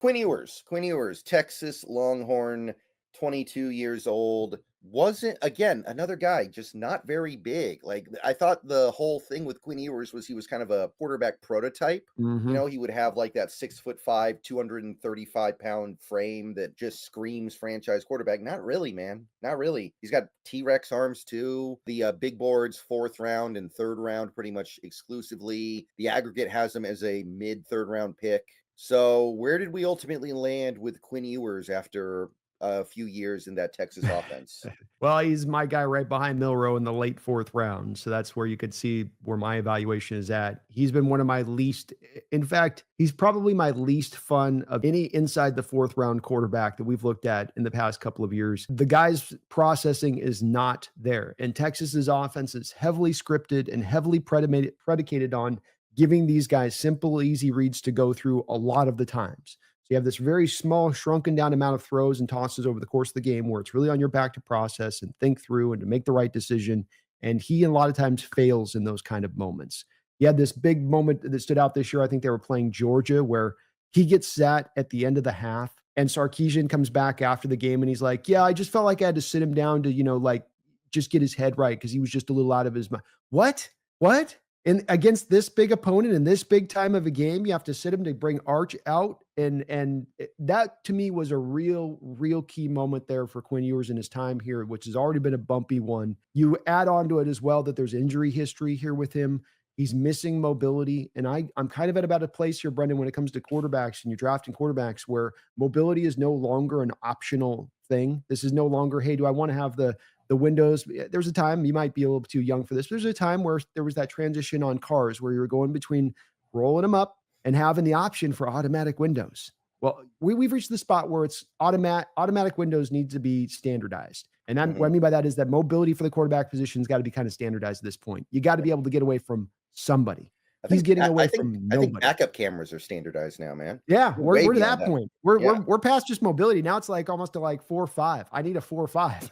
Quinn Ewers, Texas Longhorn, 22 years old. Wasn't again another guy, just not very big. Like I thought the whole thing with Quinn Ewers was he was kind of a quarterback prototype. You Mhm. know, he would have like that 6'5", 235-pound frame that just screams franchise quarterback. Not really, man. Not really. He's got T-Rex arms too. The big boards, fourth round and third round, pretty much exclusively. The aggregate has him as a mid third round pick. So where did we ultimately land with Quinn Ewers after a few years in that Texas offense? Well, he's my guy right behind Milrow in the late 4th round, so that's where you could see where my evaluation is at. He's been one of my least in fact, he's probably my least fun of any inside the 4th round quarterback that we've looked at in the past couple of years. The guy's processing is not there, and Texas's offense is heavily scripted and heavily predicated on giving these guys simple, easy reads to go through a lot of the times. So you have this very small, shrunken down amount of throws and tosses over the course of the game where it's really on your back to process and think through and to make the right decision. And he, a lot of times, fails in those kind of moments. He had this big moment that stood out this year. I think they were playing Georgia, where he gets sat at the end of the half, and Sarkisian comes back after the game and he's like, "Yeah, I just felt like I had to sit him down to, like just get his head right because he was just a little out of his mind." What? What? And against this big opponent in this big time of a game, you have to sit him to bring Arch out, and that to me was a real key moment there for Quinn Ewers in his time here, which has already been a bumpy one. You add on to it as well that there's injury history here with him. He's missing mobility, and I'm kind of at about a place here, Brendan, when it comes to quarterbacks and you're drafting quarterbacks, where mobility is no longer an optional thing. This is no longer, hey, do I want to have the windows? There's a time, you might be a little too young for this. There's a time where there was that transition on cars where you were going between rolling them up and having the option for automatic windows. Well, we've reached the spot where it's automatic windows need to be standardized. And what I Mhm. mean by that is that mobility for the quarterback position's got to be kind of standardized at this point. You got to be able to get away from somebody. He's getting away from I think nobody. backup cameras are standardized now, man. Yeah, We're way we're to beyond that that. point. We're Yeah. we're we're past just mobility. Now it's like almost to like 4 or 5. I need a 4 or 5.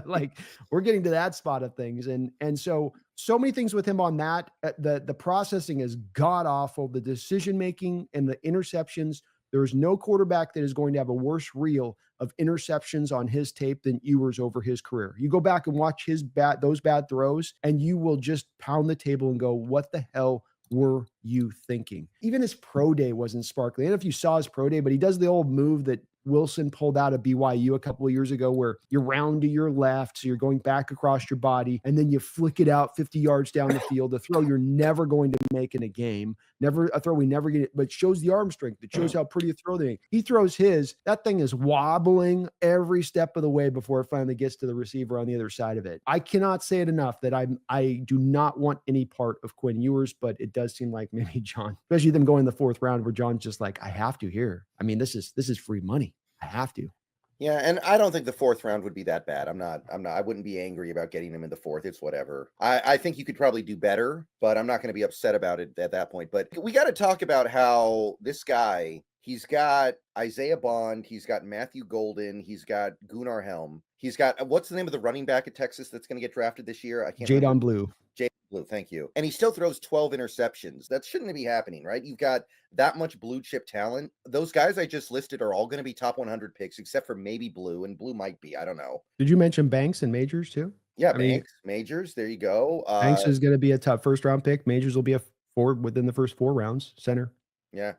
Like, we're getting to that spot of things, and so many things with him on that. The processing is god awful. The decision making and the interceptions. There is no quarterback that is going to have a worse reel of interceptions on his tape than Ewers over his career. You go back and watch those bad throws, and you will just pound the table and go, "What the hell were you thinking?" Even his pro day wasn't sparkly. I don't know if you saw his pro day, but he does the old move that Wilson pulled out of BYU a couple of years ago where you're round to your left, so you're going back across your body, and then you flick it out 50 yards down the field, a throw you're never going to make in a game, never a throw we never get, but shows the arm strength. It shows how pretty a throw they make. He throws his, that thing is wobbling every step of the way before it finally gets to the receiver on the other side of it. I cannot say it enough that I do not want any part of Quinn Ewers, but it does seem like maybe John, especially them going in the 4th round where John's just like, I have to here. I mean, this is free money. I have to. Yeah, and I don't think the fourth round would be that bad. I wouldn't be angry about getting him in the fourth. It's whatever. I think you could probably do better, but I'm not going to be upset about it at that point. But we got to talk about how this guy, he's got Isaiah Bond, he's got Matthew Golden, he's got Gunnar Helm. He's got what's the name of the running back at Texas that's going to get drafted this year? I can't remember. Jadon Blue. Jay Blue, thank you. And he still throws 12 interceptions. That shouldn't be happening, right? You've got that much blue chip talent. Those guys I just listed are all going to be top 100 picks, except for maybe Blue, and Blue might be. I don't know. Did you mention Banks and Majors too? Yeah, I mean, Banks, Majors, there you go. Banks is going to be a top 1st round pick. Majors will be a 4 within the first 4 rounds. Center. Yeah.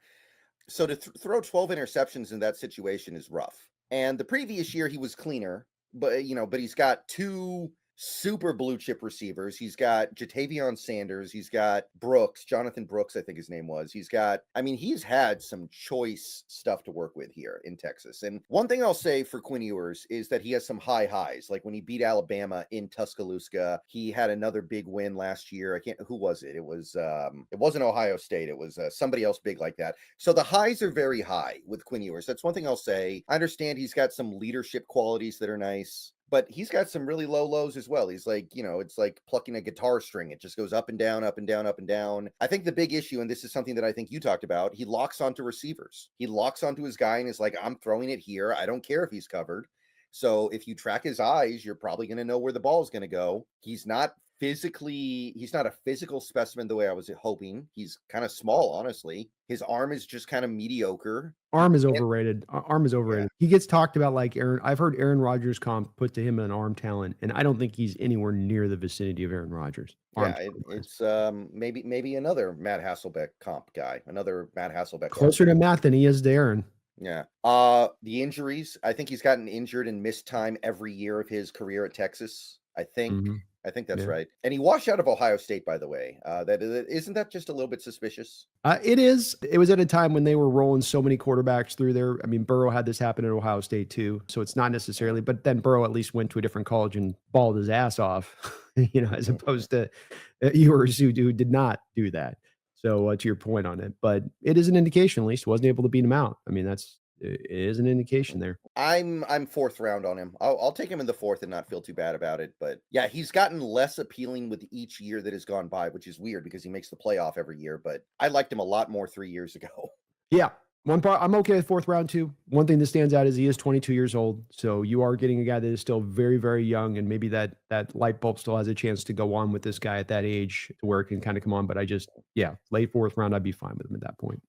So to throw 12 interceptions in that situation is rough. And the previous year he was cleaner, but he's got two super blue chip receivers. He's got Jatavion Sanders. He's got Brooks, Jonathan Brooks, I think his name was. He's had some choice stuff to work with here in Texas. And one thing I'll say for Quinn Ewers is that he has some high highs. Like when he beat Alabama in Tuscaloosa, he had another big win last year. Who was it? It wasn't Ohio State. It was somebody else big like that. So the highs are very high with Quinn Ewers. That's one thing I'll say. I understand he's got some leadership qualities that are nice, but he's got some really low lows as well. He's like, it's like plucking a guitar string. It just goes up and down, up and down, up and down. I think the big issue, and this is something that I think you talked about, he locks onto receivers. He locks onto his guy and is like, I'm throwing it here. I don't care if he's covered. So if you track his eyes, you're probably going to know where the ball is going to go. He's not he's not a physical specimen the way I was hoping. He's kind of small, honestly. His arm is just kind of mediocre. Arm is And overrated. Arm is yeah, overrated. He gets talked about like Aaron. I've heard Aaron Rodgers comp put to him an arm talent, and I don't think he's anywhere near the vicinity of Aaron Rodgers. Arm yeah, talent wise. it's maybe another Matt Hasselbeck comp guy, another Matt Hasselbeck arm. Closer to Matt than he is to Aaron. Yeah. The injuries, I think he's gotten injured and missed time every year of his career at Texas. Mhm. I think that's Yeah. right. And he washed out of Ohio State, by the way. That isn't that just a little bit suspicious? It is. It was at a time when they were rolling so many quarterbacks through there. I mean, Burrow had this happen at Ohio State too, so it's not necessarily. But then Burrow at least went to a different college and balled his ass off, as opposed to Ewers who did not do that. So to your point on it, but it is an indication. At least wasn't able to beat him out. I mean, it is an indication there. I'm fourth round on him. I'll take him in the fourth and not feel too bad about it. But yeah, he's gotten less appealing with each year that has gone by, which is weird because he makes the playoff every year. But I liked him a lot more 3 years ago. Yeah. One part I'm okay with fourth round too. One thing that stands out is he is 22 years old. So you are getting a guy that is still very, very young, and maybe that light bulb still has a chance to go on with this guy at that age to where it can kind of come on. But yeah, late fourth round, I'd be fine with him at that point.